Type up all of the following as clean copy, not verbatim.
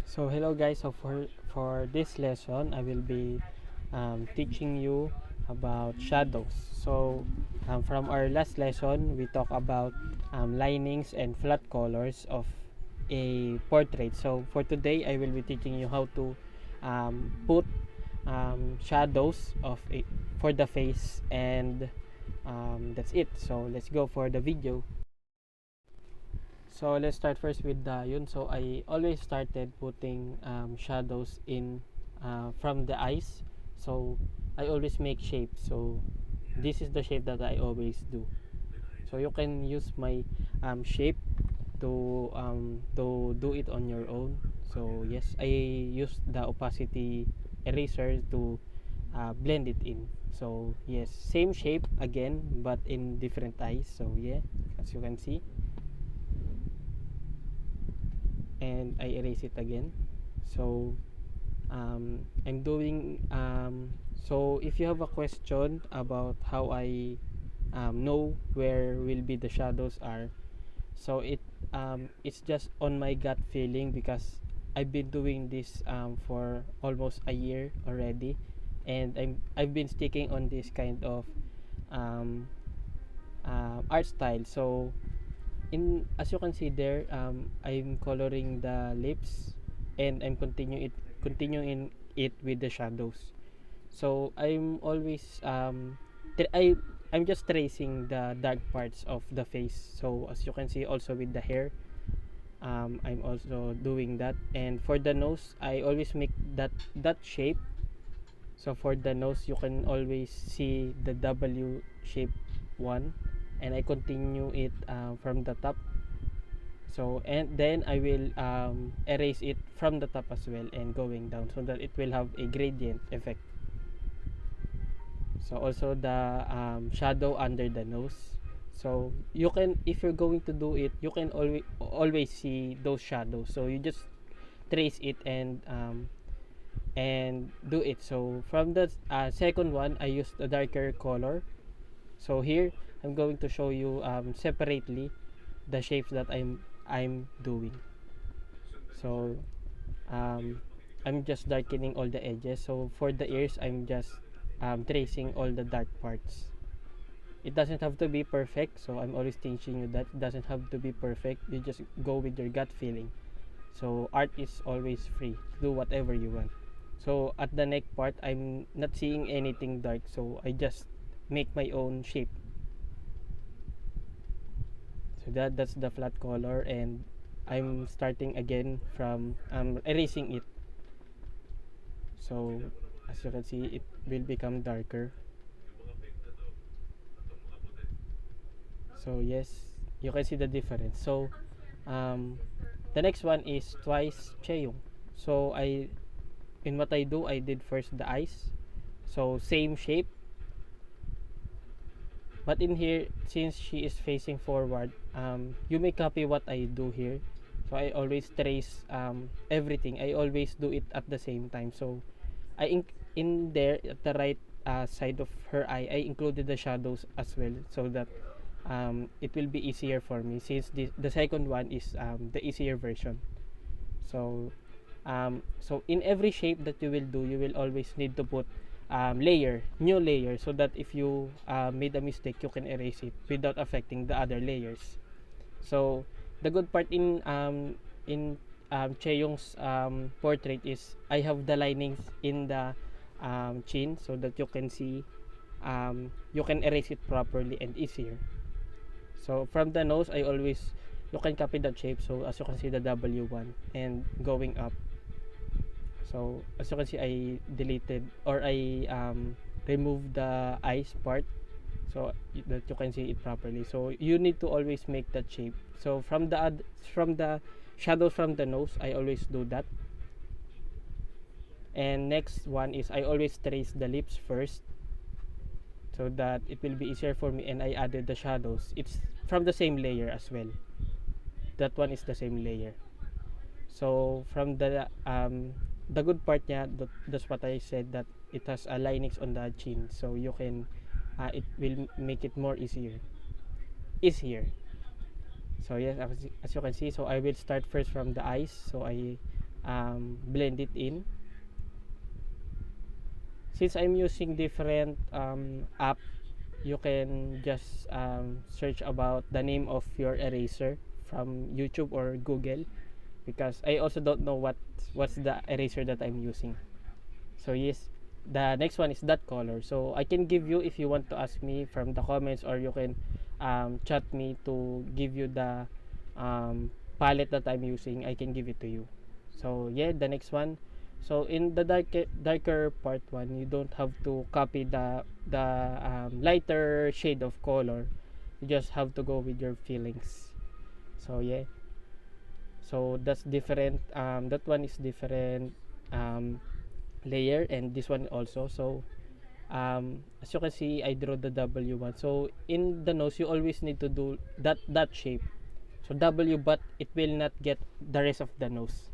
So hello guys, so for this lesson I will be teaching you about shadows. So from our last lesson we talked about linings and flat colors of a portrait. So for today I will be teaching you how to put shadows of a, for the face, and that's it. So let's go for the video. So let's start first with the yun. So I always started putting shadows in from the eyes. So I always make shapes. So this is the shape that I always do. So you can use my shape to do it on your own. So yes, I use the opacity eraser to blend it in. So yes, same shape again but in different eyes. So yeah, as you can see, and I erase it again. So I'm doing so if you have a question about how I know where will be the shadows are, so it's just on my gut feeling, because I've been doing this for almost a year already, and I've been sticking on this kind of um, art style. So in as you can see there, I'm coloring the lips, and I'm continuing it with the shadows. So I'm always tra- I I'm just tracing the dark parts of the face. So as you can see also with the hair, I'm also doing that. And for the nose, I always make that shape. So for the nose, you can always see the W shape one, and I continue it from the top. So and then I will erase it from the top as well and going down, so that it will have a gradient effect. So also the shadow under the nose. So you can, if you're going to do it, you can always see those shadows. So you just trace it and do it. So from the second one, I used a darker color. So here I'm going to show you separately the shapes that I'm doing. So um, I'm just darkening all the edges. So for the ears, I'm just tracing all the dark parts. It doesn't have to be perfect, so I'm always teaching you that it doesn't have to be perfect. You just go with your gut feeling. So art is always free. Do whatever you want. So at the neck part, I'm not seeing anything dark, so I just make my own shape. So that's the flat color, and I'm starting again from erasing it. So as you can see, it will become darker. So yes, you can see the difference. So um, the next one is twice Cheyong. So in what I do, I did first the eyes. So same shape, but in here, since she is facing forward, you may copy what I do here. So I always trace everything. I always do it at the same time. So in there at the right side of her eye, I included the shadows as well, so that it will be easier for me, since the second one is the easier version. So so in every shape that you will do, you will always need to put new layer, so that if you made a mistake, you can erase it without affecting the other layers. So the good part in Cheyong's portrait is I have the linings in the chin, so that you can see, you can erase it properly and easier. So from the nose, I always, you can copy that shape. So as you can see, the W1 and going up. So as you can see, I deleted, or I removed the eyes part, so that you can see it properly. So you need to always make that shape. So from the shadows from the nose, I always do that. And next one is I always trace the lips first, so that it will be easier for me, and I added the shadows. It's from the same layer as well. That one is the same layer. So from the good part niya, that's what I said, that it has a linings on the chin, so you can it will make it more easier. So yes, as you can see, so I will start first from the eyes. So I blend it in. Since I'm using different app, you can just search about the name of your eraser from YouTube or Google, because I also don't know what's the eraser that I'm using. So yes, the next one is that color. So I can give you, if you want to ask me from the comments, or you can chat me to give you the palette that I'm using. I can give it to you. So yeah, the next one. So in the darker part one, you don't have to copy the lighter shade of color. You just have to go with your feelings. So yeah, so that's different. That one is different layer, and this one also. So as you can see, I draw the W one. So in the nose, you always need to do that shape. So W, but it will not get the rest of the nose.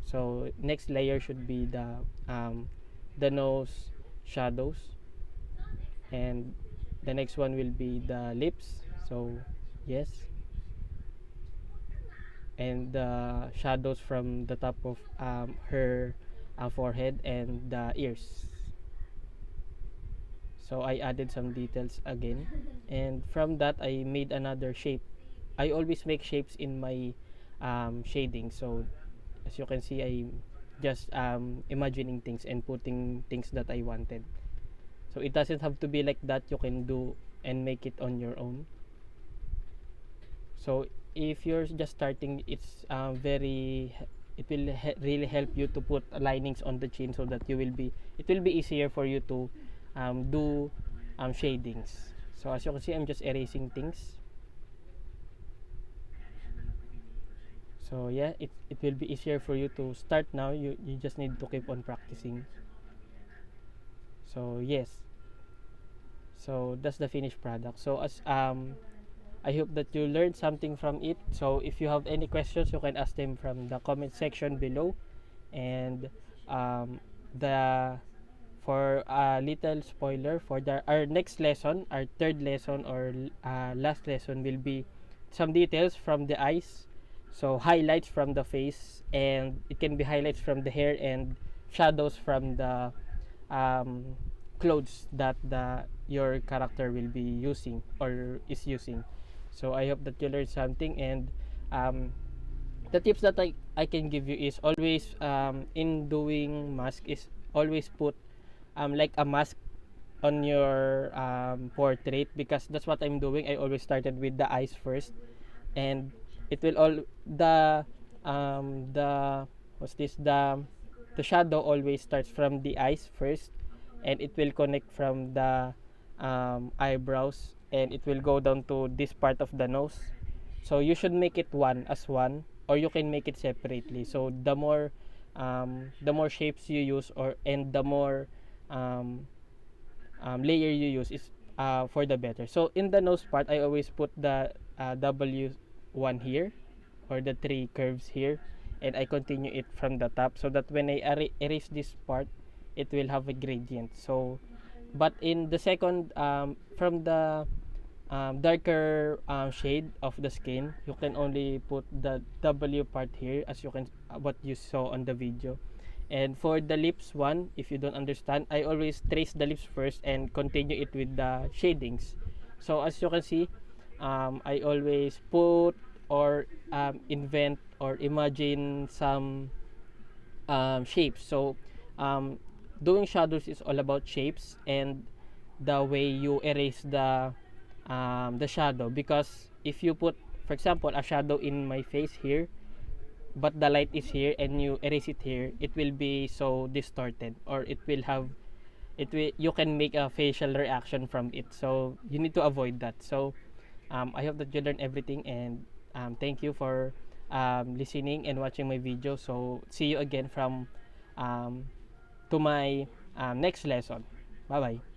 So next layer should be the nose shadows, and the next one will be the lips. So yes, and the shadows from the top of her forehead and the ears. So I added some details again, and from that I made another shape. I always make shapes in my shading. So as you can see, I just imagining things and putting things that I wanted. So it doesn't have to be like that. You can do and make it on your own. So if you're just starting, it's very, it will really help you to put linings on the chin, so that you will be, it will be easier for you to do shadings. So as you can see, I'm just erasing things. So yeah, it will be easier for you to start now. You just need to keep on practicing. So yes, so that's the finished product. So as I hope that you learned something from it. So if you have any questions, you can ask them from the comment section below. And the for a little spoiler, for our next lesson, our third lesson, or last lesson, will be some details from the eyes. So highlights from the face, and it can be highlights from the hair, and shadows from the um, clothes that your character will be using or is using. So I hope that you learned something, and um, the tips that I can give you is always in doing mask is always put like a mask on your portrait, because that's what I'm doing. I always started with the eyes first, and it will all the what's this the shadow always starts from the eyes first, and it will connect from the eyebrows, and it will go down to this part of the nose. So you should make it one as one, or you can make it separately. So the more shapes you use, or and the more um, layer you use, is for the better. So in the nose part, I always put the W1 here, or the three curves here, and I continue it from the top, so that when I erase this part, it will have a gradient. So but in the second, from the darker shade of the skin, you can only put the W part here, as you can what you saw on the video. And for the lips one, if you don't understand, I always trace the lips first and continue it with the shadings. So as you can see, I always put or invent or imagine some shapes. So doing shadows is all about shapes, and the way you erase the shadow. Because if you put, for example, a shadow in my face here, but the light is here, and you erase it here, it will be so distorted, or it will have, it will, you can make a facial reaction from it. So you need to avoid that. So I hope that you learn everything, and thank you for listening and watching my video. So see you again from to my next lesson. Bye bye.